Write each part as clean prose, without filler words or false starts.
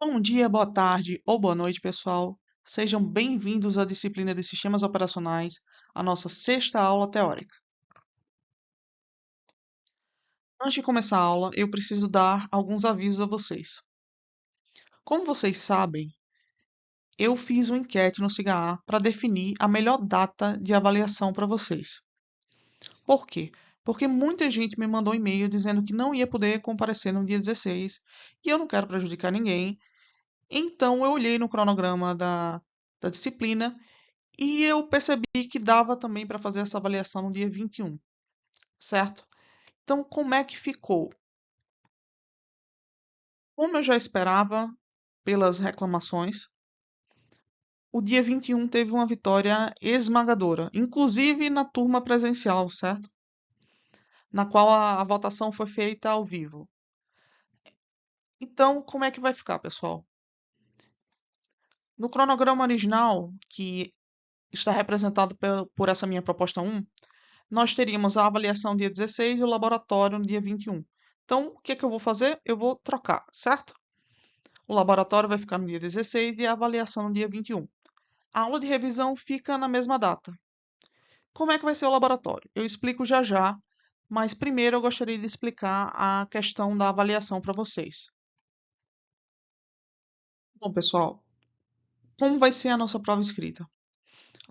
Bom dia, boa tarde ou boa noite, pessoal. Sejam bem-vindos à disciplina de Sistemas Operacionais, a nossa sexta aula teórica. Antes de começar a aula, eu preciso dar alguns avisos a vocês. Como vocês sabem, eu fiz uma enquete no SIGA para definir a melhor data de avaliação para vocês. Por quê? Porque muita gente me mandou e-mail dizendo que não ia poder comparecer no dia 16 e eu não quero prejudicar ninguém. Então, eu olhei no cronograma da disciplina e eu percebi que dava também para fazer essa avaliação no dia 21, certo? Então, como é que ficou? Como eu já esperava pelas reclamações, o dia 21 teve uma vitória esmagadora, inclusive na turma presencial, certo? Na qual a votação foi feita ao vivo. Então, como é que vai ficar, pessoal? No cronograma original, que está representado por essa minha proposta 1, nós teríamos a avaliação dia 16 e o laboratório no dia 21. Então, o que é que eu vou fazer? Eu vou trocar, certo? O laboratório vai ficar no dia 16 e a avaliação no dia 21. A aula de revisão fica na mesma data. Como é que vai ser o laboratório? Eu explico já já, mas primeiro eu gostaria de explicar a questão da avaliação para vocês. Bom, pessoal, como vai ser a nossa prova escrita?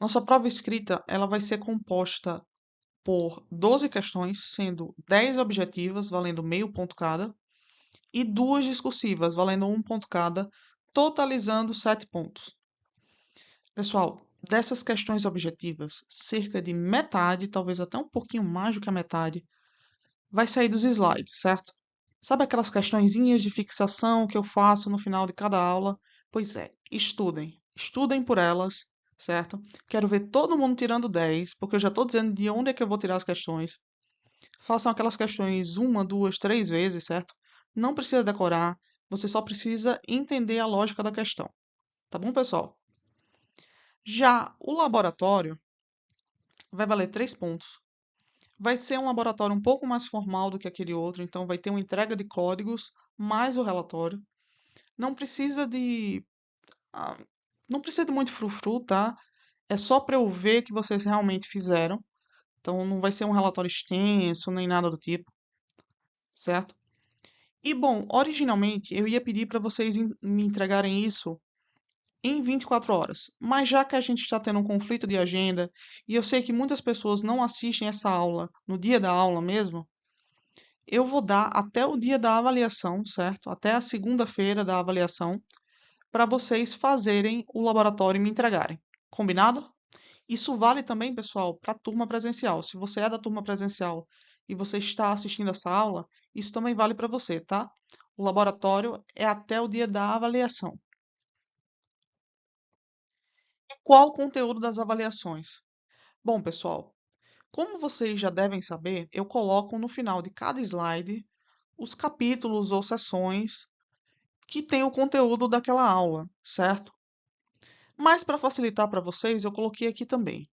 Nossa prova escrita, ela vai ser composta por 12 questões, sendo 10 objetivas, valendo meio ponto cada, e 2 discursivas, valendo um ponto cada, totalizando 7 pontos. Pessoal, dessas questões objetivas, cerca de metade, talvez até um pouquinho mais do que a metade, vai sair dos slides, certo? Sabe aquelas questõezinhas de fixação que eu faço no final de cada aula? Pois é, estudem. Estudem por elas, certo? Quero ver todo mundo tirando 10, porque eu já estou dizendo de onde é que eu vou tirar as questões. Façam aquelas questões uma, duas, três vezes, certo? Não precisa decorar, você só precisa entender a lógica da questão. Tá bom, pessoal? Já o laboratório vai valer 3 pontos. Vai ser um laboratório um pouco mais formal do que aquele outro, então vai ter uma entrega de códigos mais o relatório. Não precisa de. ah, não precisa de muito frufru, tá? É só para eu ver que vocês realmente fizeram. Então não vai ser um relatório extenso nem nada do tipo, certo? E bom, originalmente eu ia pedir para vocês me entregarem isso em 24 horas, mas já que a gente está tendo um conflito de agenda e eu sei que muitas pessoas não assistem essa aula no dia da aula mesmo, eu vou dar até o dia da avaliação, certo? Até a segunda-feira da avaliação, para vocês fazerem o laboratório e me entregarem. Combinado? Isso vale também, pessoal, para a turma presencial. Se você é da turma presencial e você está assistindo essa aula, isso também vale para você, tá? O laboratório é até o dia da avaliação. E qual o conteúdo das avaliações? Bom, pessoal, como vocês já devem saber, eu coloco no final de cada slide os capítulos ou sessões que tem o conteúdo daquela aula, certo? Mas para facilitar para vocês, eu coloquei aqui também,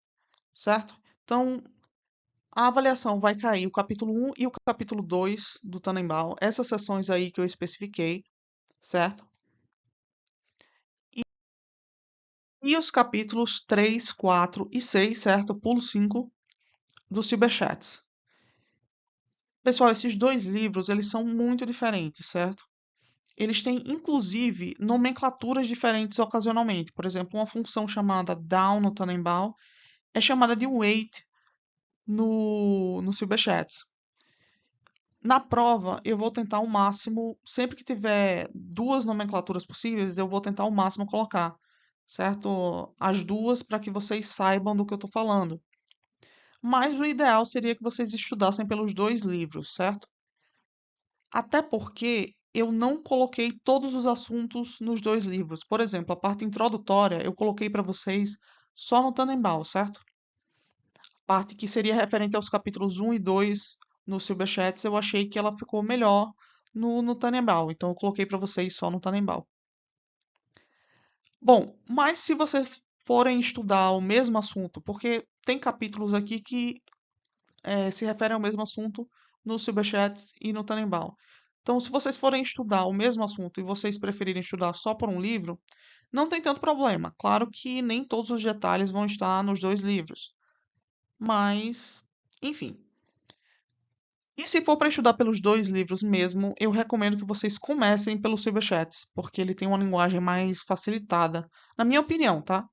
certo? Então, a avaliação vai cair o capítulo 1 e o capítulo 2 do Tannenbaum, essas sessões aí que eu especifiquei, certo? E os capítulos 3, 4 e 6, certo? Pulo 5 dos Silberchats. Pessoal, esses dois livros, eles são muito diferentes, certo? Eles têm, inclusive, nomenclaturas diferentes ocasionalmente. Por exemplo, uma função chamada down no Tannenbaum é chamada de wait no Silberchats. Na prova, eu vou tentar ao máximo, sempre que tiver duas nomenclaturas possíveis, eu vou tentar ao máximo colocar, certo? As duas para que vocês saibam do que eu estou falando. Mas o ideal seria que vocês estudassem pelos dois livros, certo? Até porque eu não coloquei todos os assuntos nos dois livros. Por exemplo, a parte introdutória eu coloquei para vocês só no Tannenbaum, certo? A parte que seria referente aos capítulos 1 e 2 no Silberchats, eu achei que ela ficou melhor no Tannenbaum. Então eu coloquei para vocês só no Tannenbaum. Bom, mas se vocês forem estudar o mesmo assunto, porque tem capítulos aqui que se referem ao mesmo assunto no Silberchats e no Tannenbaum. Então, se vocês forem estudar o mesmo assunto e vocês preferirem estudar só por um livro, não tem tanto problema. Claro que nem todos os detalhes vão estar nos dois livros, mas, enfim. E se for para estudar pelos dois livros mesmo, eu recomendo que vocês comecem pelo Silverchats, porque ele tem uma linguagem mais facilitada, na minha opinião, tá?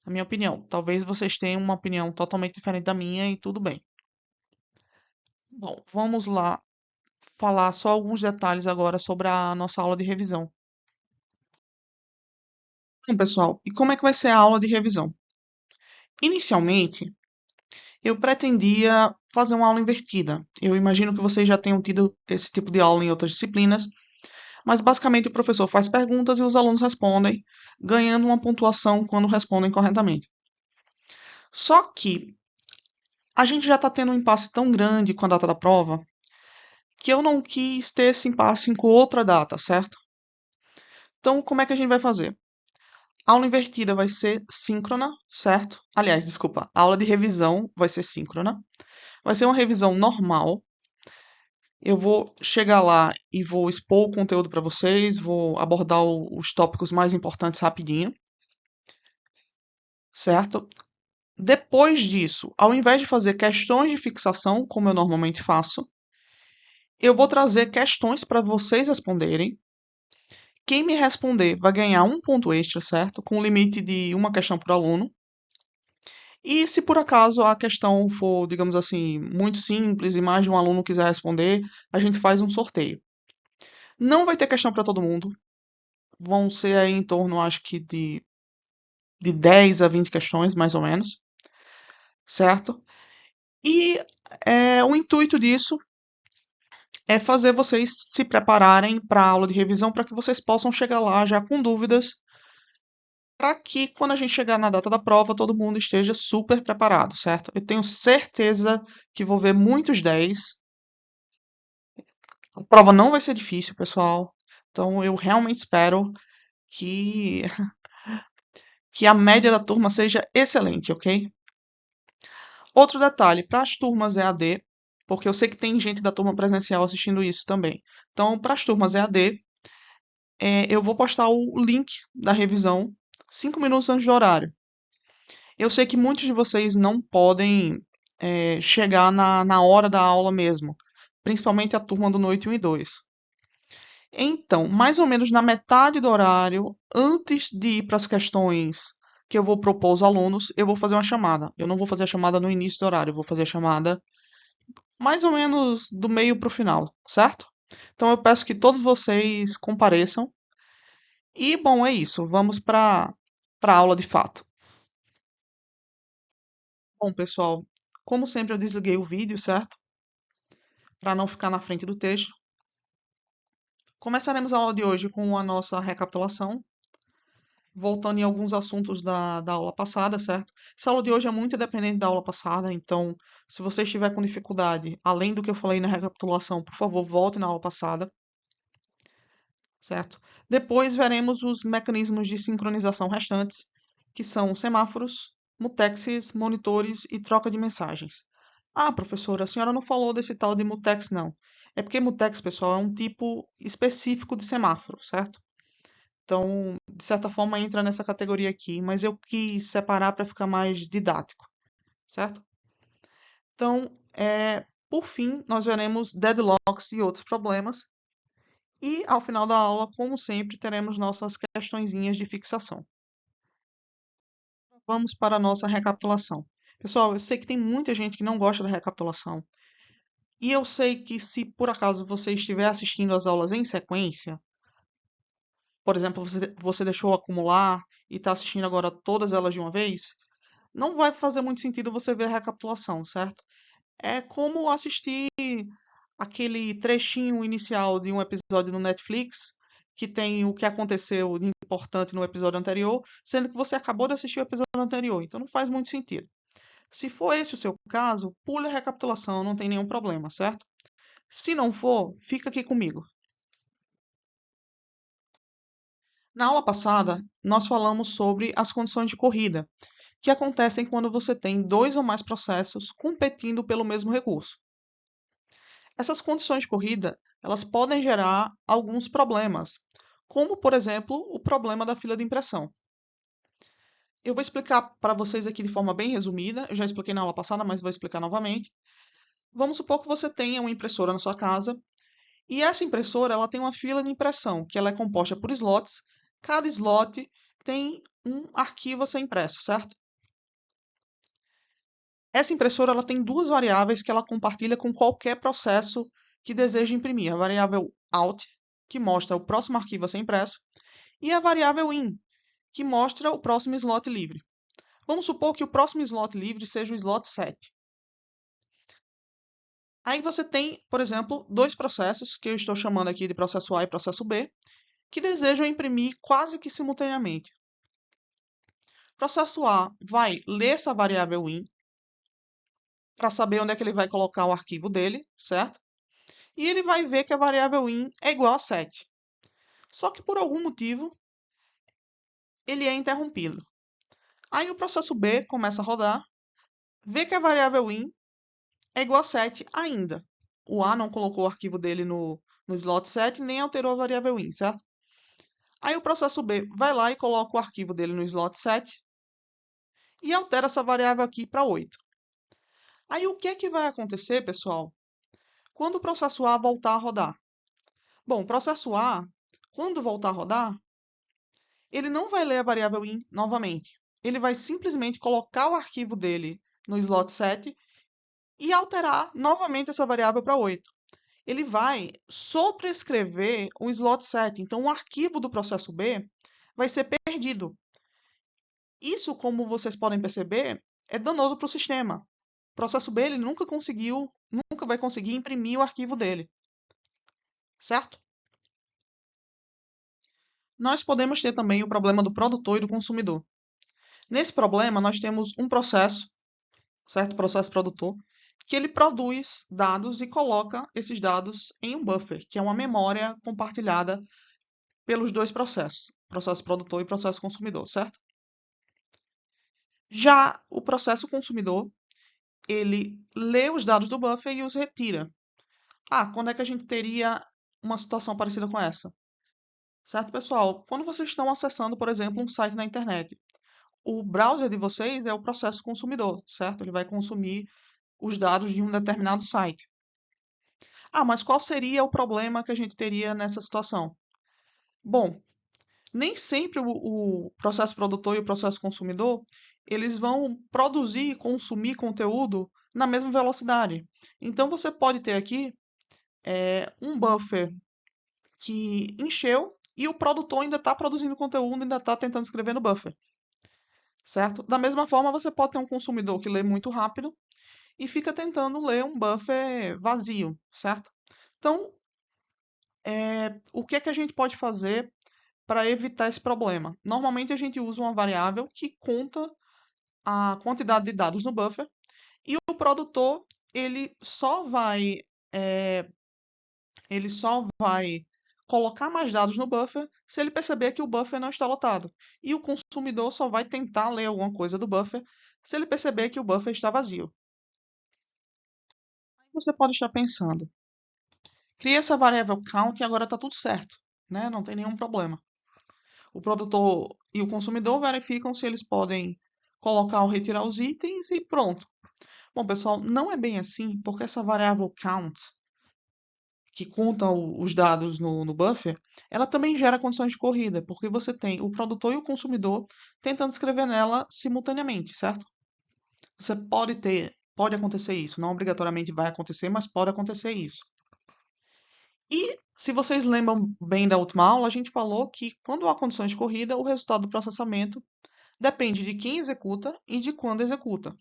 Na minha opinião. Talvez vocês tenham uma opinião totalmente diferente da minha e tudo bem. Bom, vamos lá falar só alguns detalhes agora sobre a nossa aula de revisão. Bom, pessoal, e como é que vai ser a aula de revisão? Inicialmente, eu pretendia fazer uma aula invertida. Eu imagino que vocês já tenham tido esse tipo de aula em outras disciplinas, mas basicamente o professor faz perguntas e os alunos respondem, ganhando uma pontuação quando respondem corretamente. Só que a gente já está tendo um impasse tão grande com a data da prova que eu não quis ter esse impasse com outra data, certo? Então, como é que a gente vai fazer? A aula invertida vai ser síncrona, certo? Aliás, desculpa, a aula de revisão vai ser síncrona. Vai ser uma revisão normal. Eu vou chegar lá e vou expor o conteúdo para vocês, vou abordar os tópicos mais importantes rapidinho, certo? Depois disso, ao invés de fazer questões de fixação, como eu normalmente faço, eu vou trazer questões para vocês responderem. Quem me responder vai ganhar um ponto extra, certo? Com o limite de uma questão por aluno. E se por acaso a questão for, digamos assim, muito simples e mais de um aluno quiser responder, a gente faz um sorteio. Não vai ter questão para todo mundo. Vão ser aí em torno, acho que, de 10 a 20 questões, mais ou menos, certo? E o intuito disso é fazer vocês se prepararem para a aula de revisão para que vocês possam chegar lá já com dúvidas, para que quando a gente chegar na data da prova todo mundo esteja super preparado, certo? Eu tenho certeza que vou ver muitos 10. A prova não vai ser difícil, pessoal. Então eu realmente espero que, que a média da turma seja excelente, ok? Outro detalhe, para as turmas EAD, porque eu sei que tem gente da turma presencial assistindo isso também. Então, para as turmas EAD, eu vou postar o link da revisão 5 minutos antes do horário. Eu sei que muitos de vocês não podem chegar na hora da aula mesmo, principalmente a turma do Noite 1 e 2. Então, mais ou menos na metade do horário, antes de ir para as questões que eu vou propor aos alunos, eu vou fazer uma chamada. Eu não vou fazer a chamada no início do horário, eu vou fazer a chamada mais ou menos do meio para o final, certo? Então eu peço que todos vocês compareçam. E bom, é isso. Vamos para a aula de fato. Bom, pessoal, como sempre eu desliguei o vídeo, certo? Para não ficar na frente do texto. Começaremos a aula de hoje com a nossa recapitulação, voltando em alguns assuntos da aula passada, certo? Essa aula de hoje é muito dependente da aula passada, então, se você estiver com dificuldade, além do que eu falei na recapitulação, por favor, volte na aula passada, certo? Depois veremos os mecanismos de sincronização restantes, que são semáforos, mutexes, monitores e troca de mensagens. Ah, professora, a senhora não falou desse tal de mutex, não. É porque mutex, pessoal, é um tipo específico de semáforo, certo? Então, de certa forma, entra nessa categoria aqui, mas eu quis separar para ficar mais didático, certo? Então, por fim, nós veremos deadlocks e outros problemas. E, ao final da aula, como sempre, teremos nossas questõezinhas de fixação. Vamos para a nossa recapitulação. Pessoal, eu sei que tem muita gente que não gosta da recapitulação. E eu sei que se por acaso você estiver assistindo as aulas em sequência, por exemplo, você deixou acumular e está assistindo agora todas elas de uma vez, não vai fazer muito sentido você ver a recapitulação, certo? É como assistir aquele trechinho inicial de um episódio no Netflix que tem o que aconteceu de importante no episódio anterior, sendo que você acabou de assistir o episódio anterior, então não faz muito sentido. Se for esse o seu caso, pule a recapitulação, não tem nenhum problema, certo? Se não for, fica aqui comigo. Na aula passada, nós falamos sobre as condições de corrida, que acontecem quando você tem dois ou mais processos competindo pelo mesmo recurso. Essas condições de corrida, elas podem gerar alguns problemas, como, por exemplo, o problema da fila de impressão. Eu vou explicar para vocês aqui de forma bem resumida, eu já expliquei na aula passada, mas vou explicar novamente. Vamos supor que você tenha uma impressora na sua casa, e essa impressora ela tem uma fila de impressão, que ela é composta por slots. Cada slot tem um arquivo a ser impresso, certo? Essa impressora ela tem duas variáveis que ela compartilha com qualquer processo que deseja imprimir. A variável out, que mostra o próximo arquivo a ser impresso, e a variável in, que mostra o próximo slot livre. Vamos supor que o próximo slot livre seja o slot 7. Aí você tem, por exemplo, dois processos, que eu estou chamando aqui de processo A e processo B, que desejam imprimir quase que simultaneamente. O processo A vai ler essa variável in para saber onde é que ele vai colocar o arquivo dele, certo? E ele vai ver que a variável in é igual a 7. Só que por algum motivo ele é interrompido. Aí o processo B começa a rodar, vê que a variável in é igual a 7 ainda. O A não colocou o arquivo dele no slot 7 nem alterou a variável in, certo? Aí o processo B vai lá e coloca o arquivo dele no slot 7 e altera essa variável aqui para 8. Aí o que é que vai acontecer, pessoal, quando o processo A voltar a rodar? Bom, o processo A, quando voltar a rodar, ele não vai ler a variável in novamente. Ele vai simplesmente colocar o arquivo dele no slot 7 e alterar novamente essa variável para 8. Ele vai sobrescrever o slot 7. Então, o arquivo do processo B vai ser perdido. Isso, como vocês podem perceber, é danoso para o sistema. O processo B ele nunca vai conseguir imprimir o arquivo dele, certo? Nós podemos ter também o problema do produtor e do consumidor. Nesse problema, nós temos um processo, certo? Processo produtor, que ele produz dados e coloca esses dados em um buffer, que é uma memória compartilhada pelos dois processos, processo produtor e processo consumidor, certo? Já o processo consumidor, ele lê os dados do buffer e os retira. Ah, quando é que a gente teria uma situação parecida com essa? Certo, pessoal? Quando vocês estão acessando, por exemplo, um site na internet, o browser de vocês é o processo consumidor, certo? Ele vai consumir os dados de um determinado site. Ah, mas qual seria o problema que a gente teria nessa situação? Bom, nem sempre o processo produtor e o processo consumidor, eles vão produzir e consumir conteúdo na mesma velocidade. Então, você pode ter aqui um buffer que encheu e o produtor ainda está produzindo conteúdo, ainda está tentando escrever no buffer, certo? Da mesma forma, você pode ter um consumidor que lê muito rápido e fica tentando ler um buffer vazio, certo? Então, o que é que a gente pode fazer para evitar esse problema? Normalmente a gente usa uma variável que conta a quantidade de dados no buffer e o produtor ele só vai eh, ele só vai colocar mais dados no buffer se ele perceber que o buffer não está lotado. E o consumidor só vai tentar ler alguma coisa do buffer se ele perceber que o buffer está vazio. Aí você pode estar pensando, cria essa variável count e agora está tudo certo, né? Não tem nenhum problema. O produtor e o consumidor verificam se eles podem colocar ou retirar os itens e pronto. Bom, pessoal, não é bem assim, porque essa variável count, que conta os dados no buffer, ela também gera condições de corrida, porque você tem o produtor e o consumidor tentando escrever nela simultaneamente, certo? Você pode acontecer isso, não obrigatoriamente vai acontecer, mas pode acontecer isso. E se vocês lembram bem da última aula, a gente falou que quando há condições de corrida, o resultado do processamento depende de quem executa e de quando executa,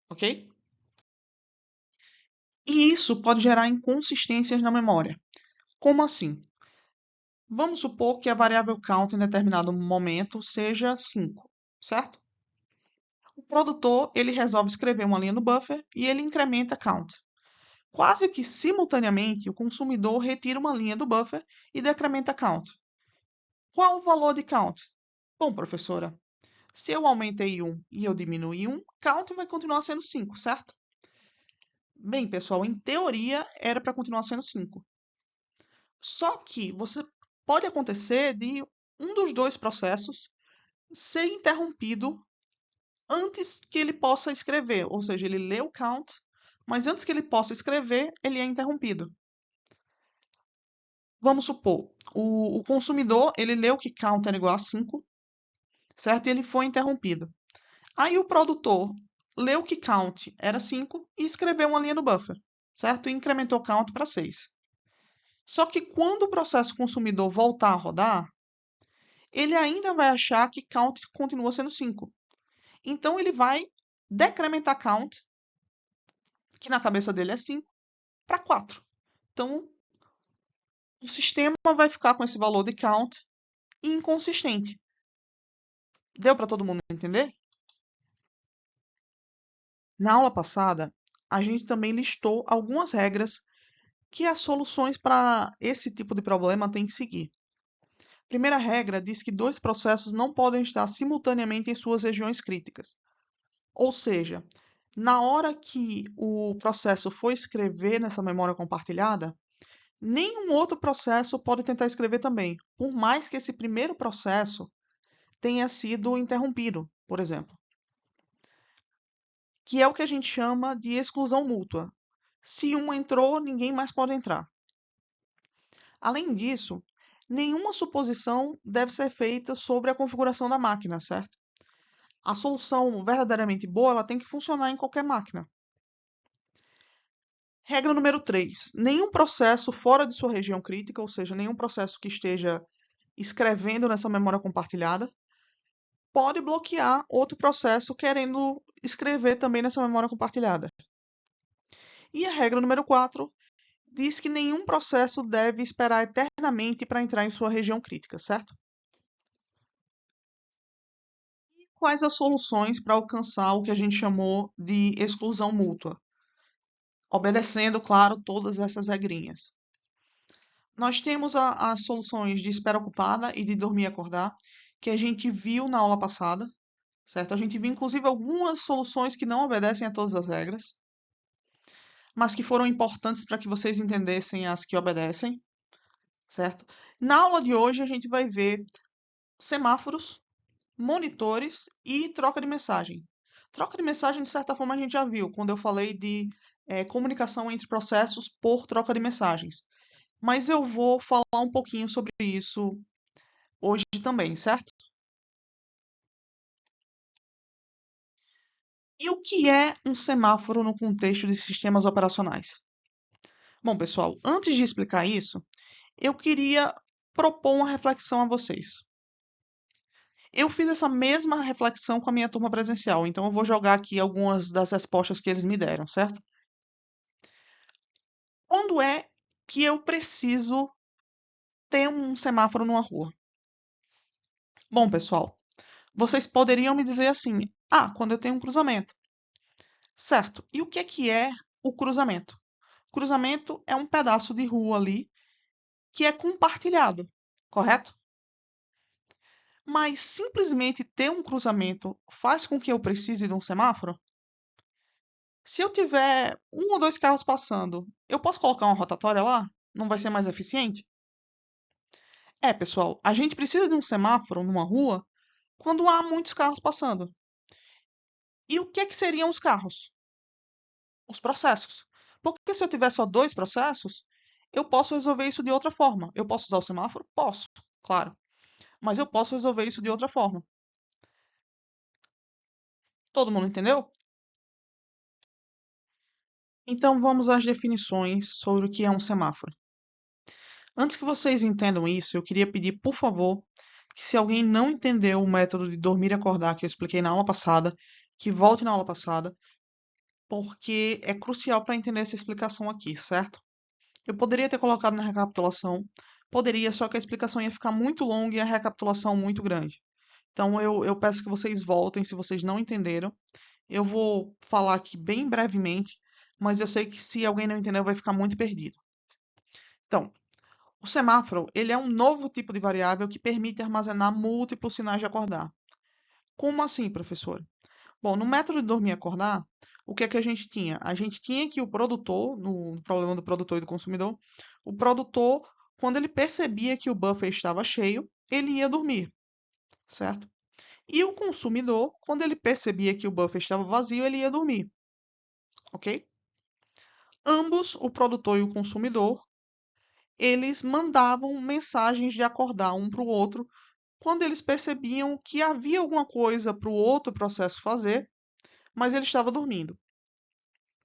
ok? E isso pode gerar inconsistências na memória. Como assim? Vamos supor que a variável count em determinado momento seja 5, certo? O produtor ele resolve escrever uma linha no buffer e ele incrementa count. Quase que simultaneamente, o consumidor retira uma linha do buffer e decrementa count. Qual o valor de count? Bom, professora, se eu aumentei 1 e eu diminui 1, count vai continuar sendo 5, certo? Bem, pessoal, em teoria era para continuar sendo 5. Só que pode acontecer de um dos dois processos ser interrompido antes que ele possa escrever, ou seja, ele lê o count, mas antes que ele possa escrever, ele é interrompido. Vamos supor, o consumidor, ele leu que count era igual a 5, certo? E ele foi interrompido. Aí o produtor leu que count era 5 e escreveu uma linha no buffer, certo? E incrementou count para 6. Só que quando o processo consumidor voltar a rodar, ele ainda vai achar que count continua sendo 5. Então ele vai decrementar count, que na cabeça dele é 5, para 4. Então o sistema vai ficar com esse valor de count inconsistente. Deu para todo mundo entender? Na aula passada, a gente também listou algumas regras que as soluções para esse tipo de problema têm que seguir. A primeira regra diz que dois processos não podem estar simultaneamente em suas regiões críticas. Ou seja, na hora que o processo for escrever nessa memória compartilhada, nenhum outro processo pode tentar escrever também, por mais que esse primeiro processo tenha sido interrompido, por exemplo, que é o que a gente chama de exclusão mútua. Se um entrou, ninguém mais pode entrar. Além disso, nenhuma suposição deve ser feita sobre a configuração da máquina, certo? A solução verdadeiramente boa, ela tem que funcionar em qualquer máquina. Regra número 3. Nenhum processo fora de sua região crítica, ou seja, nenhum processo que esteja escrevendo nessa memória compartilhada, pode bloquear outro processo querendo escrever também nessa memória compartilhada. E a regra número 4 diz que nenhum processo deve esperar eternamente para entrar em sua região crítica, certo? E quais as soluções para alcançar o que a gente chamou de exclusão mútua? Obedecendo, claro, todas essas regrinhas. Nós temos as soluções de espera ocupada e de dormir e acordar, que a gente viu na aula passada, certo? A gente viu, inclusive, algumas soluções que não obedecem a todas as regras, mas que foram importantes para que vocês entendessem as que obedecem, certo? Na aula de hoje, a gente vai ver semáforos, monitores e troca de mensagem. Troca de mensagem, de certa forma, a gente já viu quando eu falei de comunicação entre processos por troca de mensagens. Mas eu vou falar um pouquinho sobre isso hoje também, certo? E o que é um semáforo no contexto de sistemas operacionais? Bom, pessoal, antes de explicar isso, eu queria propor uma reflexão a vocês. Eu fiz essa mesma reflexão com a minha turma presencial, então eu vou jogar aqui algumas das respostas que eles me deram, certo? Quando é que eu preciso ter um semáforo numa rua? Bom, pessoal, vocês poderiam me dizer assim: ah, quando eu tenho um cruzamento. Certo. E o que é o cruzamento? Cruzamento é um pedaço de rua ali que é compartilhado, correto? Mas simplesmente ter um cruzamento faz com que eu precise de um semáforo? Se eu tiver um ou dois carros passando, eu posso colocar uma rotatória lá? Não vai ser mais eficiente? É, pessoal, a gente precisa de um semáforo numa rua quando há muitos carros passando. E o que seriam os carros? Os processos. Porque se eu tiver só dois processos, eu posso resolver isso de outra forma. Eu posso usar o semáforo? Posso, claro. Mas eu posso resolver isso de outra forma. Todo mundo entendeu? Então vamos às definições sobre o que é um semáforo. Antes que vocês entendam isso, eu queria pedir, por favor, que se alguém não entendeu o método de dormir e acordar que eu expliquei na aula passada, que volte na aula passada, porque é crucial para entender essa explicação aqui, certo? Eu poderia ter colocado na recapitulação, poderia, só que a explicação ia ficar muito longa e a recapitulação muito grande. Então eu peço que vocês voltem se vocês não entenderam. Eu vou falar aqui bem brevemente, mas eu sei que se alguém não entendeu vai ficar muito perdido. Então, o semáforo, ele é um novo tipo de variável que permite armazenar múltiplos sinais de acordar. Como assim, professor? Bom, no método de dormir e acordar, o que é que a gente tinha? A gente tinha que o produtor, no problema do produtor e do consumidor, o produtor, quando ele percebia que o buffer estava cheio, ele ia dormir, certo? E o consumidor, quando ele percebia que o buffer estava vazio, ele ia dormir, ok? Ambos, o produtor e o consumidor, eles mandavam mensagens de acordar um para o outro quando eles percebiam que havia alguma coisa para o outro processo fazer, mas ele estava dormindo,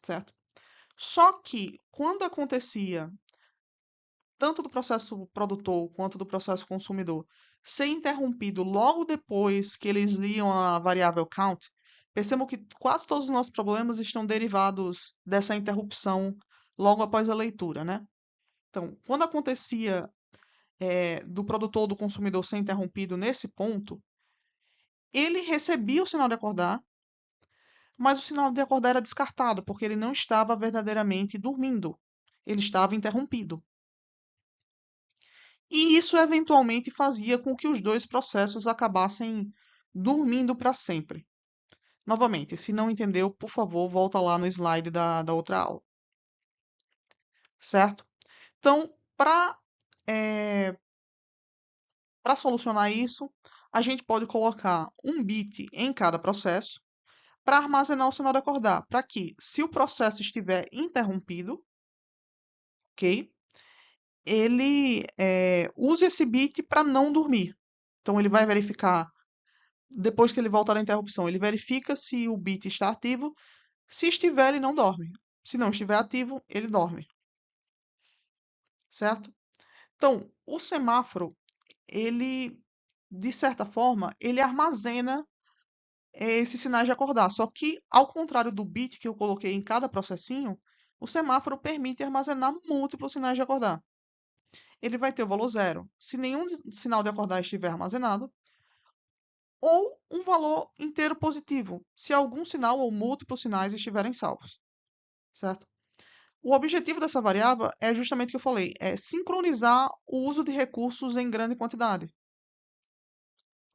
certo? Só que quando acontecia tanto do processo produtor quanto do processo consumidor ser interrompido logo depois que eles liam a variável count, percebam que quase todos os nossos problemas estão derivados dessa interrupção logo após a leitura, né? Então, quando acontecia do produtor ou do consumidor ser interrompido nesse ponto, ele recebia o sinal de acordar, mas o sinal de acordar era descartado, porque ele não estava verdadeiramente dormindo, ele estava interrompido. E isso eventualmente fazia com que os dois processos acabassem dormindo para sempre. Novamente, se não entendeu, por favor, volta lá no slide da outra aula. Certo? Então, para solucionar isso, a gente pode colocar um bit em cada processo para armazenar o sinal de acordar, para que, se o processo estiver interrompido, ok? Ele use esse bit para não dormir. Então, ele vai verificar, depois que ele voltar da interrupção, ele verifica se o bit está ativo. Se estiver, ele não dorme. Se não estiver ativo, ele dorme. Certo? Então, o semáforo, ele, de certa forma, ele armazena esses sinais de acordar. Só que, ao contrário do bit que eu coloquei em cada processinho, o semáforo permite armazenar múltiplos sinais de acordar. Ele vai ter o valor zero se nenhum sinal de acordar estiver armazenado, ou um valor inteiro positivo, se algum sinal ou múltiplos sinais estiverem salvos. Certo? O objetivo dessa variável é justamente o que eu falei, é sincronizar o uso de recursos em grande quantidade.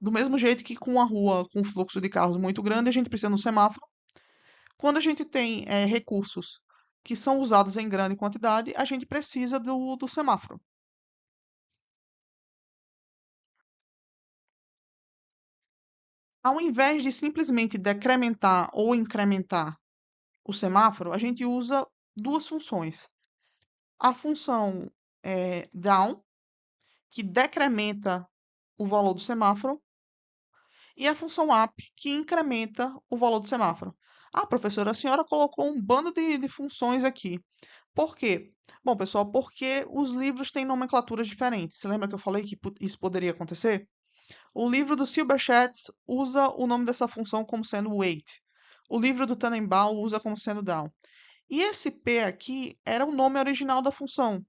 Do mesmo jeito que com a rua com fluxo de carros muito grande, a gente precisa de um semáforo. Quando a gente tem recursos que são usados em grande quantidade, a gente precisa do semáforo. Ao invés de simplesmente decrementar ou incrementar o semáforo, a gente usa duas funções. A função down, que decrementa o valor do semáforo, e a função up, que incrementa o valor do semáforo. Ah, professora, a senhora colocou um bando de funções aqui. Por quê? Bom, pessoal, porque os livros têm nomenclaturas diferentes. Você lembra que eu falei que isso poderia acontecer? O livro do Silberschatz usa o nome dessa função como sendo weight. O livro do Tannenbaum usa como sendo down. E esse P aqui era o nome original da função,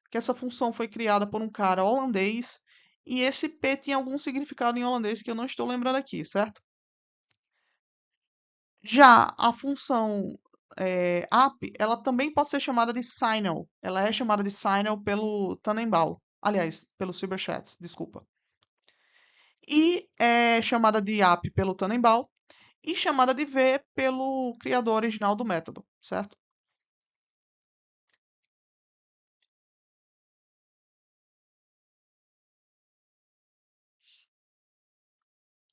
que essa função foi criada por um cara holandês, e esse P tinha algum significado em holandês que eu não estou lembrando aqui, certo? Já a função up, ela também pode ser chamada de signal. Ela é chamada de signal pelo Tannenbaum. Aliás, pelo Silberschatz, desculpa. E é chamada de up pelo Tannenbaum e chamada de V pelo criador original do método, certo?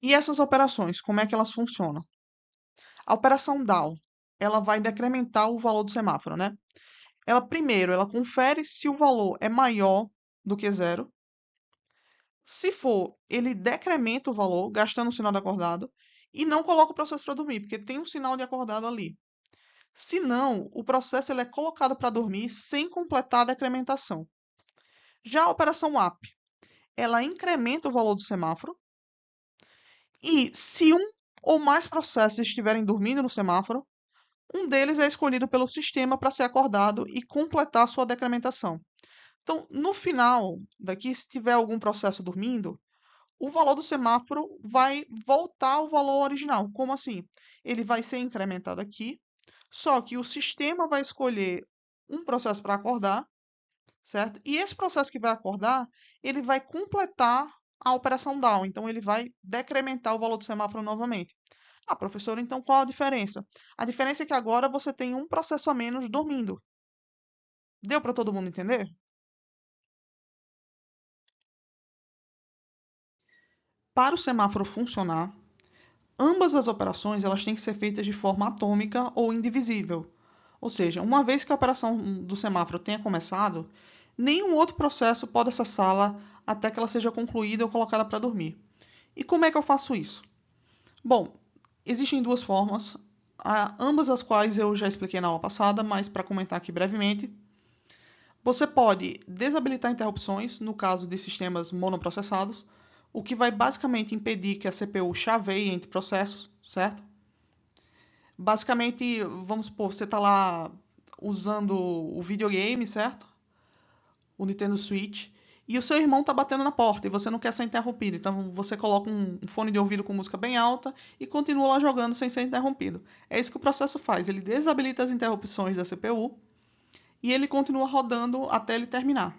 E essas operações, como é que elas funcionam? A operação down, ela vai decrementar o valor do semáforo, né? Ela confere se o valor é maior do que zero. Se for, ele decrementa o valor, gastando o sinal de acordado, e não coloca o processo para dormir, porque tem um sinal de acordado ali. Se não, o processo ele é colocado para dormir sem completar a decrementação. Já a operação up, ela incrementa o valor do semáforo, e se um ou mais processos estiverem dormindo no semáforo, um deles é escolhido pelo sistema para ser acordado e completar sua decrementação. Então, no final daqui, se tiver algum processo dormindo, o valor do semáforo vai voltar ao valor original. Como assim? Ele vai ser incrementado aqui, só que o sistema vai escolher um processo para acordar, certo? E esse processo que vai acordar, ele vai completar a operação down. Então, ele vai decrementar o valor do semáforo novamente. Ah, professor, então qual a diferença? A diferença é que agora você tem um processo a menos dormindo. Deu para todo mundo entender? Para o semáforo funcionar, ambas as operações elas têm que ser feitas de forma atômica ou indivisível. Ou seja, uma vez que a operação do semáforo tenha começado, nenhum outro processo pode acessá-la até que ela seja concluída ou colocada para dormir. E como é que eu faço isso? Bom, existem duas formas, ambas as quais eu já expliquei na aula passada, mas para comentar aqui brevemente. Você pode desabilitar interrupções no caso de sistemas monoprocessados, o que vai basicamente impedir que a CPU chaveie entre processos, certo? Basicamente, vamos supor, você está lá usando o videogame, certo? O Nintendo Switch, e o seu irmão está batendo na porta e você não quer ser interrompido. Então você coloca um fone de ouvido com música bem alta e continua lá jogando sem ser interrompido. É isso que o processo faz. Ele desabilita as interrupções da CPU e ele continua rodando até ele terminar.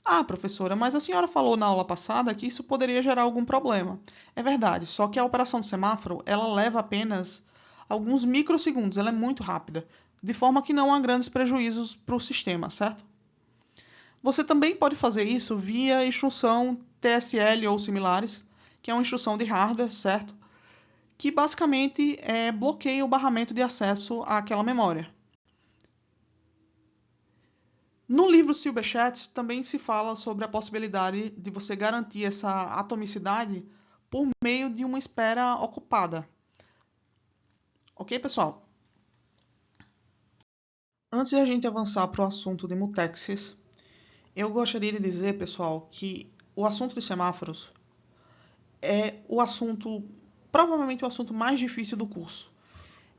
Ah, professora, mas a senhora falou na aula passada que isso poderia gerar algum problema. É verdade, só que a operação do semáforo, ela leva apenas alguns microsegundos, ela é muito rápida, de forma que não há grandes prejuízos para o sistema, certo? Você também pode fazer isso via instrução TSL ou similares, que é uma instrução de hardware, certo? Que basicamente bloqueia o barramento de acesso àquela memória. No livro Silberschatz também se fala sobre a possibilidade de você garantir essa atomicidade por meio de uma espera ocupada. Ok, pessoal? Antes de a gente avançar para o assunto de mutexes, eu gostaria de dizer, pessoal, que o assunto de semáforos é o assunto, provavelmente o assunto mais difícil do curso.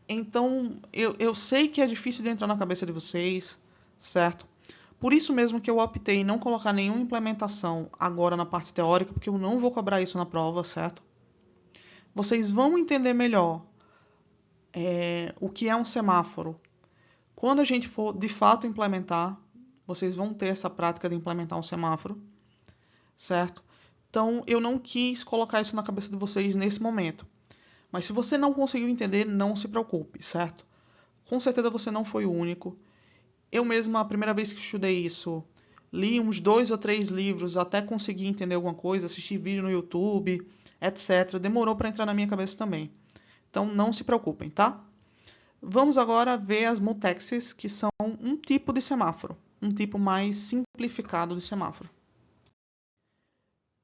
Então, eu sei que é difícil de entrar na cabeça de vocês, certo? Por isso mesmo que eu optei em não colocar nenhuma implementação agora na parte teórica, porque eu não vou cobrar isso na prova, certo? Vocês vão entender melhor o que é um semáforo. Quando a gente for de fato implementar, vocês vão ter essa prática de implementar um semáforo, certo? Então, eu não quis colocar isso na cabeça de vocês nesse momento. Mas se você não conseguiu entender, não se preocupe, certo? Com certeza você não foi o único. Eu mesma, a primeira vez que estudei isso, li uns 2 ou 3 livros até conseguir entender alguma coisa, assisti vídeo no YouTube, etc. Demorou para entrar na minha cabeça também. Então não se preocupem, tá? Vamos agora ver as mutexes, que são um tipo de semáforo, um tipo mais simplificado de semáforo.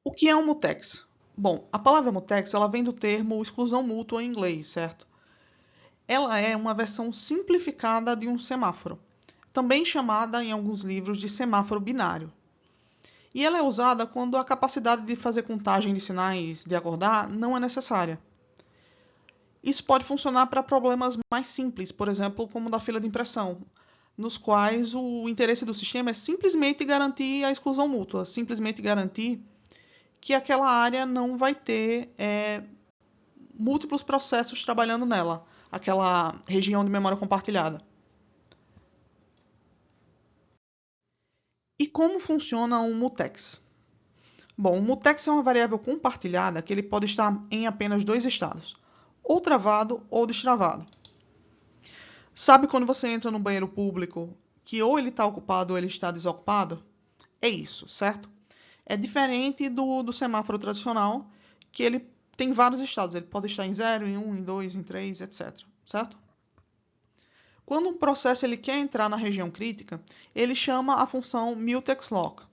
O que é um mutex? Bom, a palavra mutex ela vem do termo exclusão mútua em inglês, certo? Ela é uma versão simplificada de um semáforo, também chamada em alguns livros de semáforo binário. E ela é usada quando a capacidade de fazer contagem de sinais de acordar não é necessária. Isso pode funcionar para problemas mais simples, por exemplo, como da fila de impressão, nos quais o interesse do sistema é simplesmente garantir a exclusão mútua, simplesmente garantir que aquela área não vai ter múltiplos processos trabalhando nela, aquela região de memória compartilhada. E como funciona um mutex? Bom, o mutex é uma variável compartilhada que ele pode estar em apenas 2 estados, ou travado ou destravado. Sabe quando você entra no banheiro público que ou ele está ocupado ou ele está desocupado? É isso, certo? É diferente do semáforo tradicional, que ele tem vários estados. Ele pode estar em 0, em 1, em 2, em 3, etc. Certo? Quando um processo ele quer entrar na região crítica, ele chama a função mutexlock.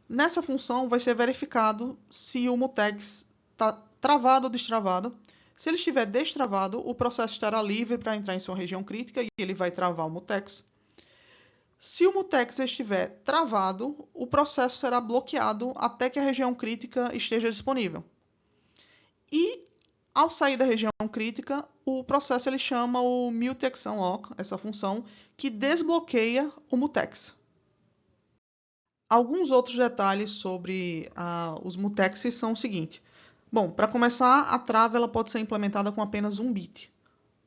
Nessa função vai ser verificado se o mutex está travado ou destravado. Se ele estiver destravado, o processo estará livre para entrar em sua região crítica e ele vai travar o mutex. Se o mutex estiver travado, o processo será bloqueado até que a região crítica esteja disponível. E ao sair da região crítica, o processo ele chama o mutex unlock, essa função, que desbloqueia o mutex. Alguns outros detalhes sobre os mutexes são o seguinte. Bom, para começar, a trava ela pode ser implementada com apenas 1 bit,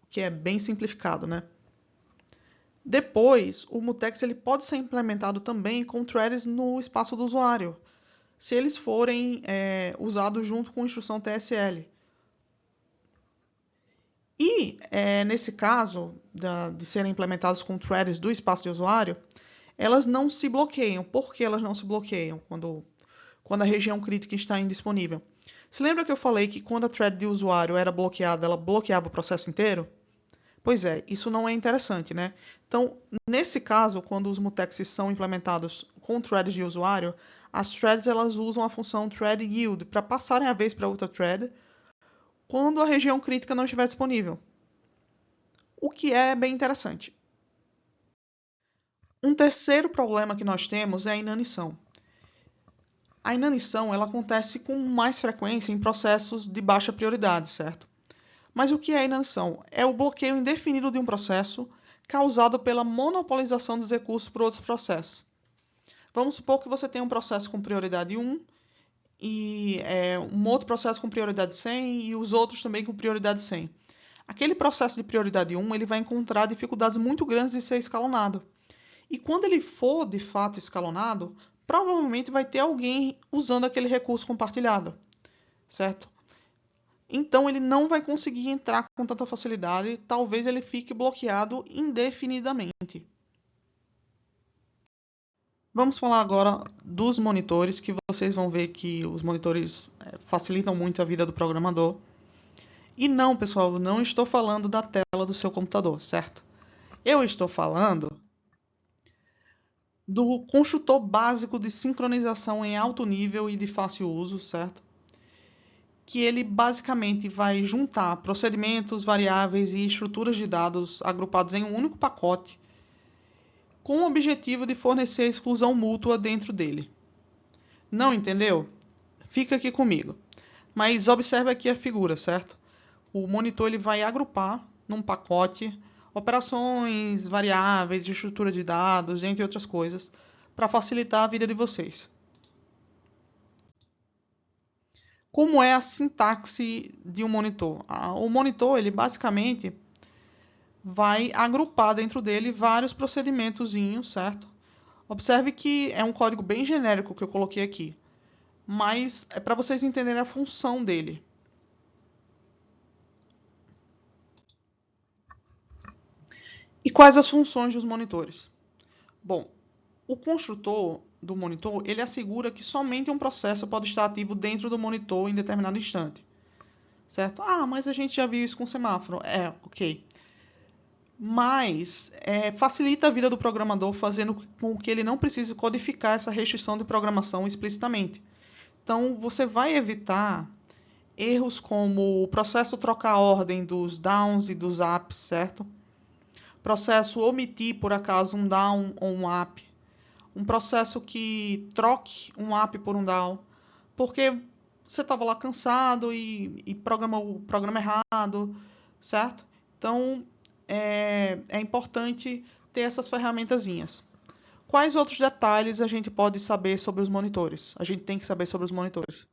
que é bem simplificado, né? Depois, o mutex ele pode ser implementado também com threads no espaço do usuário, se eles forem usados junto com a instrução TSL. nesse caso, de serem implementadas com threads do espaço de usuário, elas não se bloqueiam. Por que elas não se bloqueiam quando a região crítica está indisponível? Se lembra que eu falei que quando a thread de usuário era bloqueada, ela bloqueava o processo inteiro? Pois é, isso não é interessante, né? Então, nesse caso, quando os mutexes são implementados com threads de usuário, as threads elas usam a função thread yield para passarem a vez para outra thread quando a região crítica não estiver disponível, o que é bem interessante. Um terceiro problema que nós temos é a inanição. A inanição ela acontece com mais frequência em processos de baixa prioridade, certo? Mas o que é a inanição? É o bloqueio indefinido de um processo causado pela monopolização dos recursos por outros processos. Vamos supor que você tem um processo com prioridade 1 e um outro processo com prioridade 100 e os outros também com prioridade 100. Aquele processo de prioridade 1 ele vai encontrar dificuldades muito grandes de ser escalonado. E quando ele for de fato escalonado, provavelmente vai ter alguém usando aquele recurso compartilhado, certo? Então ele não vai conseguir entrar com tanta facilidade, talvez ele fique bloqueado indefinidamente. Vamos falar agora dos monitores, que vocês vão ver que os monitores facilitam muito a vida do programador. E não, pessoal, eu não estou falando da tela do seu computador, certo? Eu estou falando do construtor básico de sincronização em alto nível e de fácil uso, certo? Que ele basicamente vai juntar procedimentos, variáveis e estruturas de dados agrupados em um único pacote, com o objetivo de fornecer exclusão mútua dentro dele. Não entendeu? Fica aqui comigo. Mas observe aqui a figura, certo? O monitor ele vai agrupar num pacote operações, variáveis, estrutura de dados, entre outras coisas, para facilitar a vida de vocês. Como é a sintaxe de um monitor? O monitor, ele basicamente vai agrupar dentro dele vários procedimentozinhos, certo? Observe que é um código bem genérico que eu coloquei aqui, mas é para vocês entenderem a função dele. E quais as funções dos monitores? Bom, o construtor do monitor, ele assegura que somente um processo pode estar ativo dentro do monitor em determinado instante. Certo? Ah, mas a gente já viu isso com semáforo. Ok. Mas facilita a vida do programador, fazendo com que ele não precise codificar essa restrição de programação explicitamente. Então, você vai evitar erros como o processo trocar a ordem dos downs e dos ups, certo? Processo omitir, por acaso, um down ou um up. Um processo que troque um up por um down. Porque você estava lá cansado e programou o programa errado, certo? Então, é importante ter essas ferramentazinhas. Quais outros detalhes a gente pode saber sobre os monitores? A gente tem que saber sobre os monitores.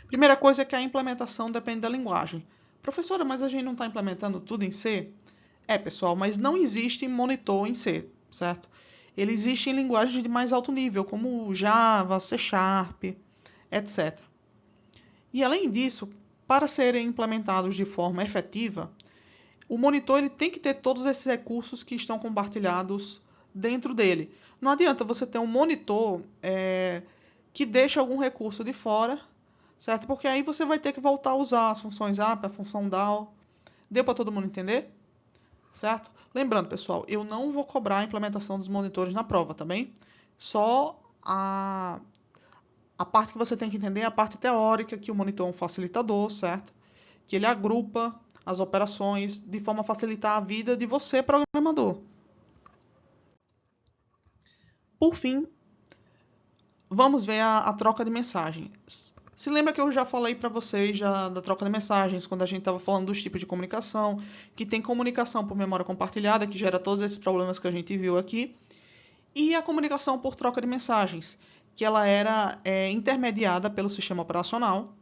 Primeira coisa é que a implementação depende da linguagem. Professora, mas a gente não está implementando tudo em C? Pessoal, mas não existe monitor em C, certo? Ele existe em linguagens de mais alto nível, como Java, C Sharp, etc. E além disso, para serem implementados de forma efetiva, o monitor ele tem que ter todos esses recursos que estão compartilhados dentro dele. Não adianta você ter um monitor que deixa algum recurso de fora, certo? Porque aí você vai ter que voltar a usar as funções up, a função down. Deu para todo mundo entender? Certo? Lembrando, pessoal, eu não vou cobrar a implementação dos monitores na prova, tá bem? Só a parte que você tem que entender é a parte teórica, que o monitor é um facilitador, certo? Que ele agrupa as operações de forma a facilitar a vida de você, programador. Por fim, vamos ver a troca de mensagens. Se lembra que eu já falei para vocês da troca de mensagens, quando a gente estava falando dos tipos de comunicação, que tem comunicação por memória compartilhada, que gera todos esses problemas que a gente viu aqui, e a comunicação por troca de mensagens, que ela era intermediada pelo sistema operacional,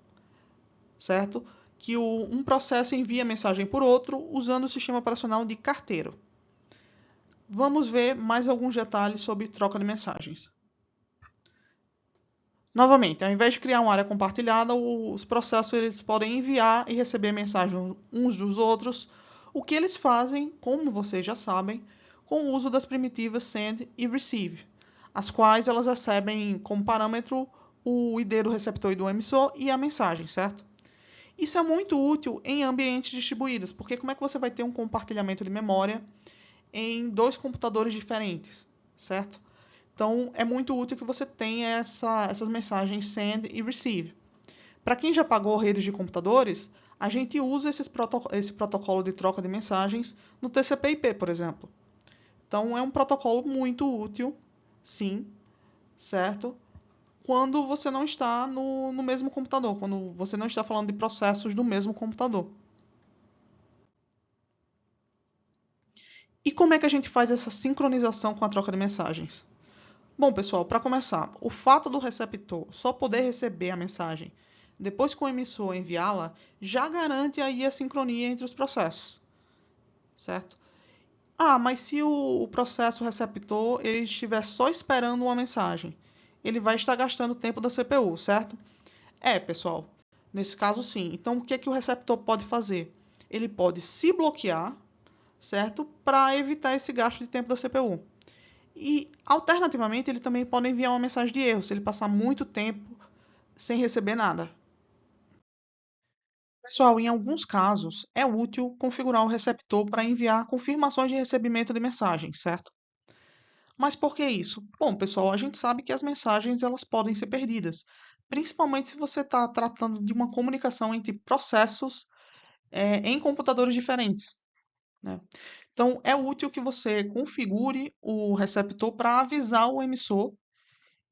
certo? Que um processo envia mensagem por outro usando o sistema operacional de carteiro. Vamos ver mais alguns detalhes sobre troca de mensagens. Novamente, ao invés de criar uma área compartilhada, os processos eles podem enviar e receber mensagens uns dos outros O que eles fazem, como vocês já sabem, com o uso das primitivas send e receive, as quais elas recebem como parâmetro o ID do receptor e do emissor e a mensagem, certo? Isso é muito útil em ambientes distribuídos, porque como é que você vai ter um compartilhamento de memória em dois computadores diferentes, certo? Então, é muito útil que você tenha essas mensagens send e receive. Para quem já pagou redes de computadores, a gente usa esse protocolo de troca de mensagens no TCP/IP, por exemplo. Então, é um protocolo muito útil, sim, certo? Quando você não está no mesmo computador, quando você não está falando de processos do mesmo computador. E como é que a gente faz essa sincronização com a troca de mensagens? Bom, pessoal, para começar, o fato do receptor só poder receber a mensagem depois que o emissor enviá-la já garante aí a sincronia entre os processos, certo? Ah, mas se o processo receptor ele estiver só esperando uma mensagem, ele vai estar gastando tempo da CPU, certo? É, pessoal, nesse caso sim. Então, o que é que o receptor pode fazer? Ele pode se bloquear, certo? Para evitar esse gasto de tempo da CPU. E, alternativamente, ele também pode enviar uma mensagem de erro, se ele passar muito tempo sem receber nada. Pessoal, em alguns casos, é útil configurar o receptor para enviar confirmações de recebimento de mensagens, certo? Mas por que isso? Bom, pessoal, a gente sabe que as mensagens elas podem ser perdidas, principalmente se você está tratando de uma comunicação entre processos em computadores diferentes, né? Então, é útil que você configure o receptor para avisar o emissor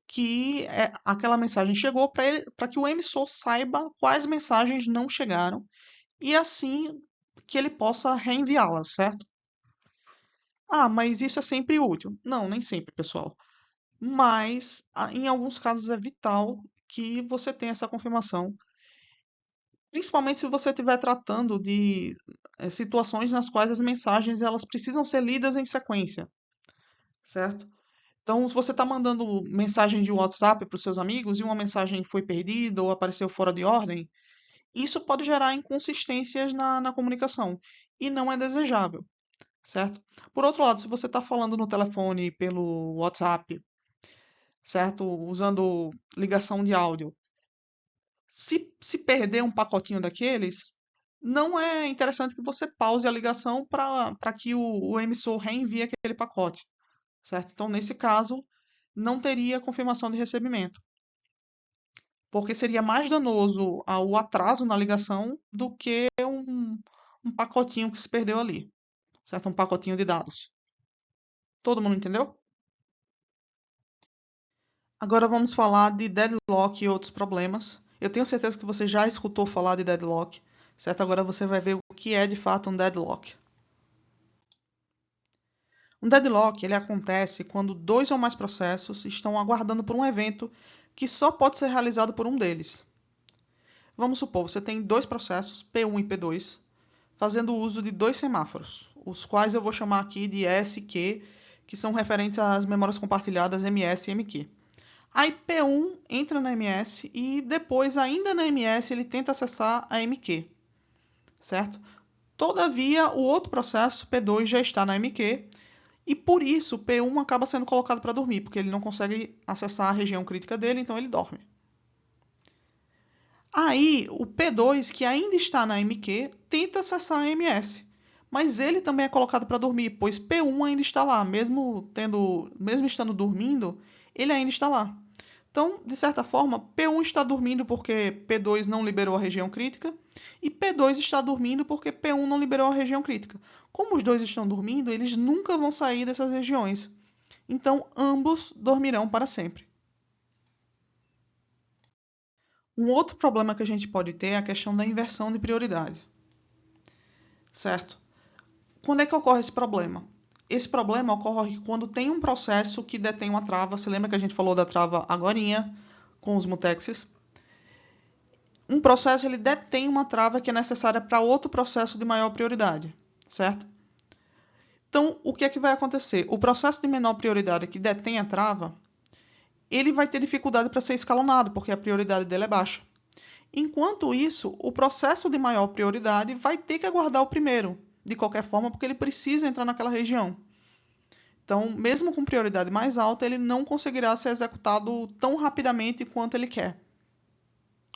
que aquela mensagem chegou para que o emissor saiba quais mensagens não chegaram e assim que ele possa reenviá-las, certo? Ah, mas isso é sempre útil. Não, nem sempre, pessoal. Mas em alguns casos é vital que você tenha essa confirmação, principalmente se você estiver tratando de situações nas quais as mensagens elas precisam ser lidas em sequência, certo? Então, se você está mandando mensagem de WhatsApp para os seus amigos e uma mensagem foi perdida ou apareceu fora de ordem, isso pode gerar inconsistências na comunicação e não é desejável, certo? Por outro lado, se você está falando no telefone pelo WhatsApp, certo? Usando ligação de áudio, se perder um pacotinho daqueles, não é interessante que você pause a ligação para que o emissor reenvie aquele pacote, certo? Então, nesse caso, não teria confirmação de recebimento, porque seria mais danoso ao atraso na ligação do que um pacotinho que se perdeu ali, certo? Um pacotinho de dados. Todo mundo entendeu? Agora vamos falar de deadlock e outros problemas. Eu tenho certeza que você já escutou falar de deadlock, certo? Agora você vai ver o que é de fato um deadlock. Um deadlock ele acontece quando dois ou mais processos estão aguardando por um evento que só pode ser realizado por um deles. Vamos supor, você tem dois processos, P1 e P2, fazendo uso de dois semáforos, os quais eu vou chamar aqui de S e Q, que são referentes às memórias compartilhadas MS e MQ. Aí P1 entra na MS e depois, ainda na MS, ele tenta acessar a MQ, certo? Todavia, o outro processo, P2, já está na MQ e por isso P1 acaba sendo colocado para dormir, porque ele não consegue acessar a região crítica dele, então ele dorme. Aí, o P2, que ainda está na MQ, tenta acessar a MS, mas ele também é colocado para dormir, pois P1 ainda está lá, mesmo estando dormindo, ele ainda está lá. Então, de certa forma, P1 está dormindo porque P2 não liberou a região crítica e P2 está dormindo porque P1 não liberou a região crítica. Como os dois estão dormindo, eles nunca vão sair dessas regiões. Então, ambos dormirão para sempre. Um outro problema que a gente pode ter é a questão da inversão de prioridade. Certo? Quando é que ocorre esse problema? Esse problema ocorre quando tem um processo que detém uma trava. Você lembra que a gente falou da trava agorinha com os mutexes? Um processo ele detém uma trava que é necessária para outro processo de maior prioridade, certo? Então, o que é que vai acontecer? O processo de menor prioridade que detém a trava, ele vai ter dificuldade para ser escalonado, porque a prioridade dele é baixa. Enquanto isso, o processo de maior prioridade vai ter que aguardar o primeiro, de qualquer forma, porque ele precisa entrar naquela região. Então, mesmo com prioridade mais alta, ele não conseguirá ser executado tão rapidamente quanto ele quer,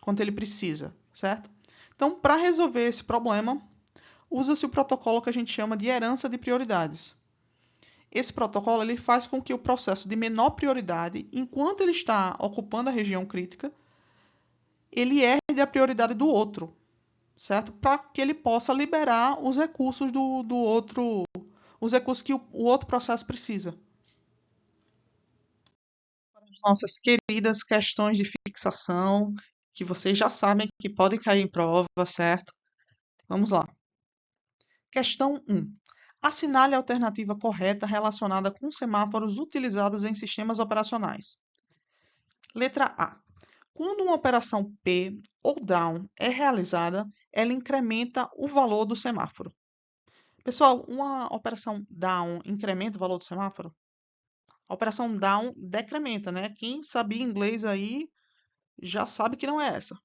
quanto ele precisa, certo? Então, para resolver esse problema, usa-se o protocolo que a gente chama de herança de prioridades. Esse protocolo ele faz com que o processo de menor prioridade, enquanto ele está ocupando a região crítica, ele herde a prioridade do outro, certo? Para que ele possa liberar os recursos do outro, os recursos que o outro processo precisa. Nossas queridas questões de fixação, que vocês já sabem que podem cair em prova, certo? Vamos lá. Questão 1. Assinale a alternativa correta relacionada com semáforos utilizados em sistemas operacionais. Letra A. Quando uma operação P ou down é realizada, ela incrementa o valor do semáforo. Pessoal, uma operação down incrementa o valor do semáforo? A operação down decrementa, né? Quem sabia inglês aí já sabe que não é essa.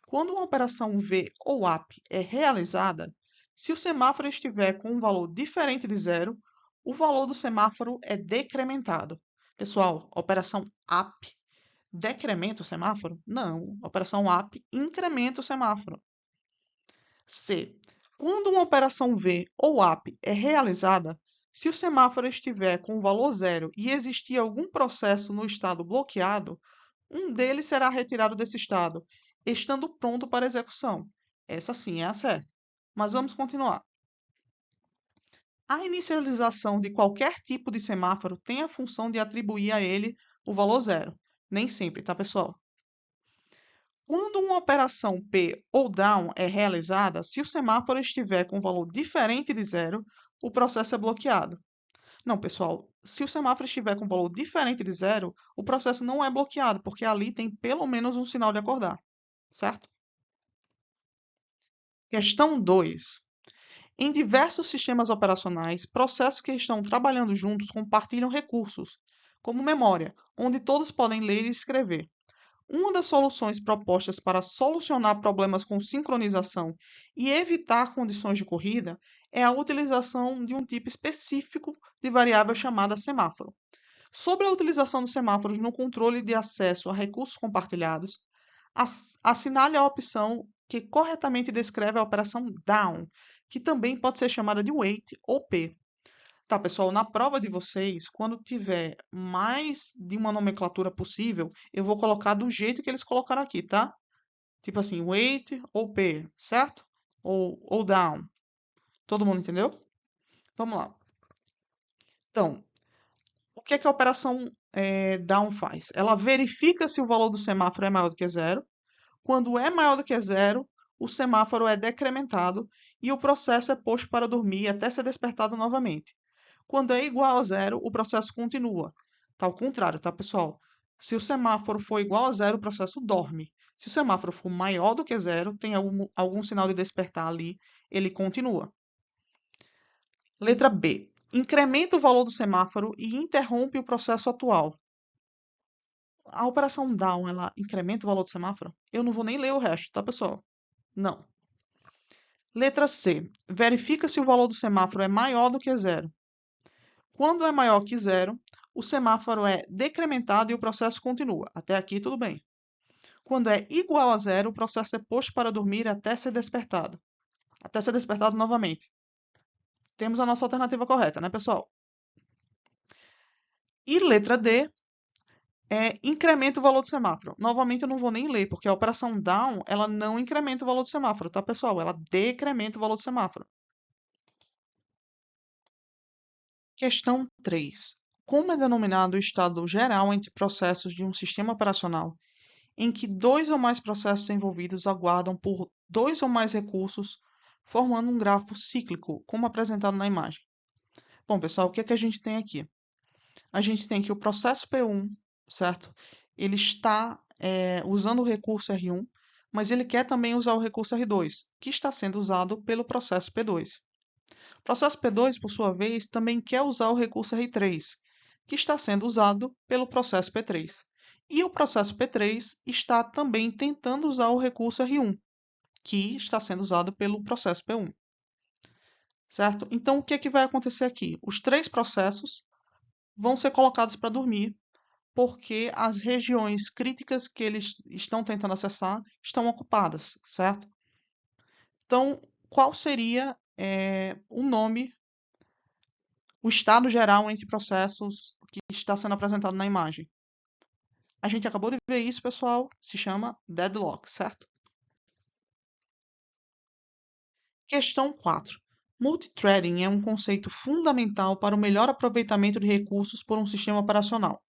Quando uma operação V ou AP é realizada, se o semáforo estiver com um valor diferente de zero, o valor do semáforo é decrementado. Pessoal, a operação AP decrementa o semáforo? Não, a operação AP incrementa o semáforo. C. Quando uma operação V ou AP é realizada, se o semáforo estiver com o valor zero e existir algum processo no estado bloqueado, um deles será retirado desse estado, estando pronto para execução. Essa sim é a certa. Mas vamos continuar. A inicialização de qualquer tipo de semáforo tem a função de atribuir a ele o valor zero. Nem sempre, tá, pessoal? Quando uma operação P ou down é realizada, se o semáforo estiver com valor diferente de zero, o processo é bloqueado. Não, pessoal, se o semáforo estiver com valor diferente de zero, o processo não é bloqueado, porque ali tem pelo menos um sinal de acordar, certo? Questão 2. Em diversos sistemas operacionais, processos que estão trabalhando juntos compartilham recursos, como memória, onde todos podem ler e escrever. Uma das soluções propostas para solucionar problemas com sincronização e evitar condições de corrida é a utilização de um tipo específico de variável chamada semáforo. Sobre a utilização dos semáforos no controle de acesso a recursos compartilhados, assinale a opção que corretamente descreve a operação down, que também pode ser chamada de wait ou P. Tá, pessoal, na prova de vocês, quando tiver mais de uma nomenclatura possível, eu vou colocar do jeito que eles colocaram aqui, tá? Tipo assim, wait ou P, certo? Ou down. Todo mundo entendeu? Vamos lá. Então, o que é que a operação down faz? Ela verifica se o valor do semáforo é maior do que zero. Quando é maior do que zero, o semáforo é decrementado e o processo é posto para dormir até ser despertado novamente. Quando é igual a zero, o processo continua. Tá ao contrário, tá, pessoal? Se o semáforo for igual a zero, o processo dorme. Se o semáforo for maior do que zero, tem algum sinal de despertar ali, ele continua. Letra B. Incrementa o valor do semáforo e interrompe o processo atual. A operação down, ela incrementa o valor do semáforo? Eu não vou nem ler o resto, tá, pessoal? Não. Letra C. Verifica se o valor do semáforo é maior do que zero. Quando é maior que zero, o semáforo é decrementado e o processo continua. Até aqui, tudo bem. Quando é igual a zero, o processo é posto para dormir até ser despertado. Até ser despertado novamente. Temos a nossa alternativa correta, né, pessoal? E letra D incrementa o valor do semáforo. Novamente, eu não vou nem ler, porque a operação down, ela não incrementa o valor do semáforo, tá, pessoal? Ela decrementa o valor do semáforo. Questão 3. Como é denominado o estado geral entre processos de um sistema operacional em que dois ou mais processos envolvidos aguardam por dois ou mais recursos, formando um grafo cíclico, como apresentado na imagem? Bom, pessoal, o que é que a gente tem aqui? A gente tem que o processo P1, certo? Ele está usando o recurso R1, mas ele quer também usar o recurso R2, que está sendo usado pelo processo P2. O processo P2, por sua vez, também quer usar o recurso R3, que está sendo usado pelo processo P3. E o processo P3 está também tentando usar o recurso R1, que está sendo usado pelo processo P1. certo? Então, o que é que vai acontecer aqui? Os três processos vão ser colocados para dormir, porque as regiões críticas que eles estão tentando acessar estão ocupadas, certo? Então, qual seria o nome, o estado geral entre processos que está sendo apresentado na imagem? A gente acabou de ver isso, pessoal, se chama deadlock, certo? Questão 4. Multithreading é um conceito fundamental para o melhor aproveitamento de recursos por um sistema operacional.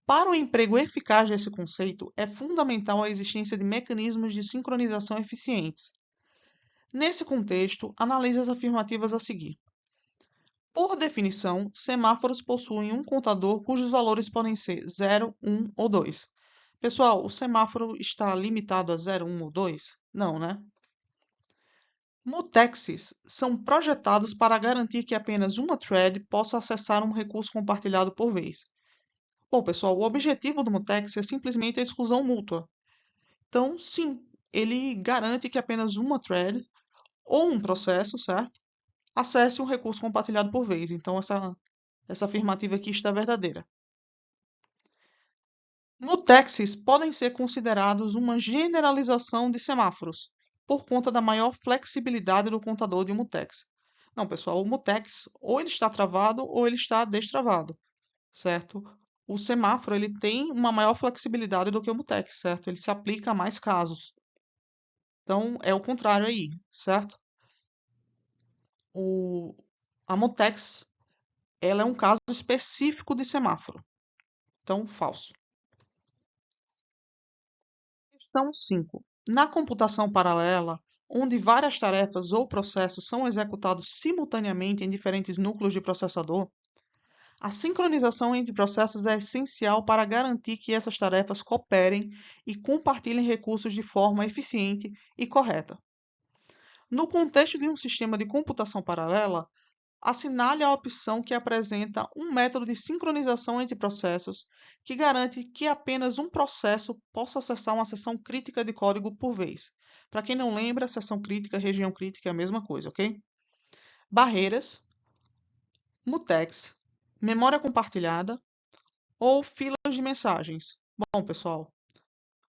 Para o emprego eficaz desse conceito, é fundamental a existência de mecanismos de sincronização eficientes. Nesse contexto, analise as afirmativas a seguir. Por definição, semáforos possuem um contador cujos valores podem ser 0, 1 ou 2. Pessoal, o semáforo está limitado a 0, 1 ou 2? Não, né? Mutexes são projetados para garantir que apenas uma thread possa acessar um recurso compartilhado por vez. Bom, pessoal, o objetivo do mutex é simplesmente a exclusão mútua. Então, sim, ele garante que apenas uma thread ou um processo, certo? Acesse um recurso compartilhado por vez. Então, essa afirmativa aqui está verdadeira. Mutexes podem ser considerados uma generalização de semáforos, por conta da maior flexibilidade do contador de um mutex. Não, pessoal, o mutex ou ele está travado ou ele está destravado, certo? O semáforo ele tem uma maior flexibilidade do que o mutex, certo? Ele se aplica a mais casos. Então, é o contrário aí, certo? O, a mutex ela é um caso específico de semáforo. Então, falso. Questão 5. Na computação paralela, onde várias tarefas ou processos são executados simultaneamente em diferentes núcleos de processador, a sincronização entre processos é essencial para garantir que essas tarefas cooperem e compartilhem recursos de forma eficiente e correta. No contexto de um sistema de computação paralela, assinale a opção que apresenta um método de sincronização entre processos que garante que apenas um processo possa acessar uma seção crítica de código por vez. Para quem não lembra, seção crítica, região crítica é a mesma coisa, ok? Barreiras, mutex, memória compartilhada ou filas de mensagens. Bom, pessoal,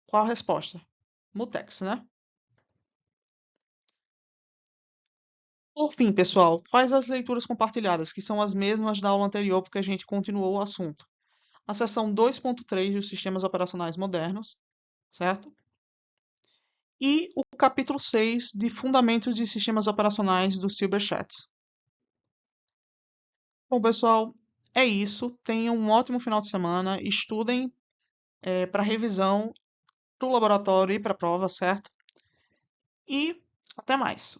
qual a resposta? Mutex, né? Por fim, pessoal, quais as leituras compartilhadas, que são as mesmas da aula anterior, porque a gente continuou o assunto? A seção 2.3 dos sistemas operacionais modernos, certo? E o capítulo 6 de fundamentos de sistemas operacionais do Silberchat. Bom, pessoal, é isso. Tenham um ótimo final de semana. Estudem para revisão, para o laboratório e para a prova, certo? E até mais.